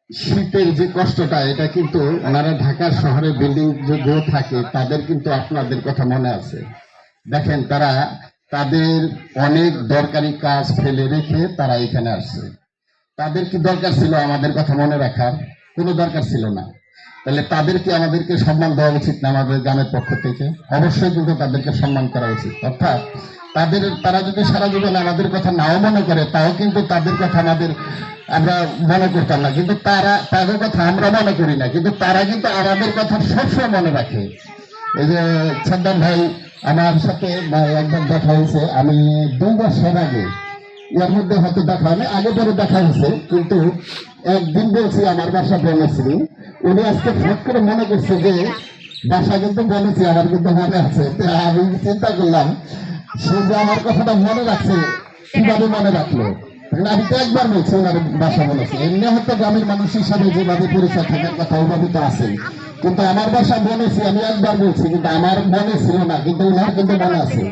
শীতের যে কষ্টটা, এটা কিন্তু ওনারা ঢাকা শহরে বিল্ডিং যে থাকে তাদের কিন্তু আপনাদের কথা মনে আছে। দেখেন, তারা তাদের অনেক দরকারি কাজ ফেলে রেখে তারা এখানে আসছে। তাদের কি দরকার ছিল আমাদের কথা মনে রাখার? কোনো দরকার ছিল না। তাহলে তাদেরকে আমাদেরকে সম্মান দেওয়া উচিত না আমাদের গ্রামের পক্ষ থেকে? অবশ্যই কিন্তু তাদেরকে সম্মান করা উচিত। অর্থাৎ তারা যদি সারা জীবন আমাদের কথা নাও মনে করে, তাও কিন্তু তাদের কথা আমরা মনে করতাম না, কিন্তু তাদের কথা আমরা মনে করি না, কিন্তু তারা কিন্তু আমাদের কথা সবসময় মনে রাখে। এই যে সাদ্দাম ভাই আমার সাথে একবার দেখা হয়েছে, আমি 2 বছর আগে, এর মধ্যে হয়তো দেখা হয়নি, আগে পরে দেখা হয়েছে, কিন্তু একদিন বলছি আমার বাসা বলেছিলেন, উনি আজকে ফট করে মনে করছে যে বাসা কিন্তু বলেছি, আমার কিন্তু মনে আছে। আমি চিন্তা করলাম, সে যে আমার কথাটা মনে রাখছে, কিভাবে মনে রাখলো? আমি তো একবার বলছি ওনার বাসা বলেছি, এমনি হয়তো গ্রামের মানুষ হিসাবে যেভাবে পরিচয় থাকার কথা ওইভাবে তো আছে, কিন্তু আমার বাসা বলেছি আমি একবার বলছি, কিন্তু আমার মনে ছিল না, কিন্তু ওনার কিন্তু মনে আছে।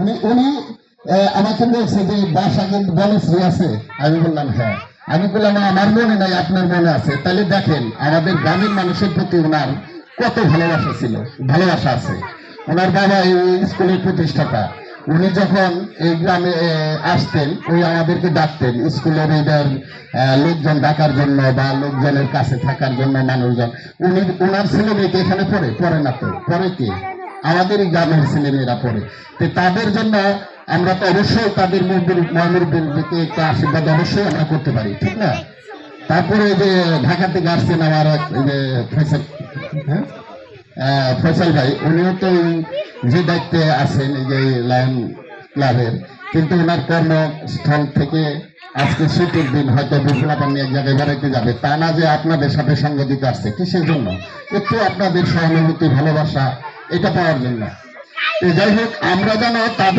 উনি উনি আমাকে বলছে যে বাসা কিন্তু বলেছি আছে। আমি বললাম হ্যাঁ। আমি বললাম আমার মনে নাই, আপনার মনে আছে। তাহলে দেখেন আমাদের গ্রামের মানুষের প্রতি ওনার কত ভালোবাসা ছিল, ভালোবাসা আছে। ওনার বাবা এই স্কুলের প্রতিষ্ঠাতা। উনি যখন এই গ্রামে আসতেন, ওই আমাদেরকে ডাকতেন স্কুলের এইটার লোকজন ডাকার জন্য বা লোকজনের কাছে থাকার জন্য মানুষজন। ওনার ছেলে মেয়েকে এখানে পড়ে না, তো পড়ে কি আমাদের গ্রামের ছেলেমেয়েরা পড়ে। তো তাদের জন্য আমরা তো অবশ্যই তাদের ময়মুরকে একটা আশীর্বাদ অবশ্যই আমরা করতে পারি, ঠিক না? তারপরে যে ঢাকা থেকে আসছেন আমার ফয়সাল, হ্যাঁ, ফয়সাল ভাই, উনিও তো যে দায়িত্বে আছেন এই যে লায়ন ক্লাবের, কিন্তু ওনার কর্মস্থল থেকে আজকে ছুটির দিন হয়তো বিপ্লবান্নি এক জায়গায় বেড়াইতে যাবে, তা না যে আপনাদের সাথে সঙ্গ দিতে আসছে। কিসের জন্য? একটু আপনাদের সহানুভূতি, ভালোবাসা এটা পাওয়ার জন্য। যাই হোক, আমরা যেন তাদের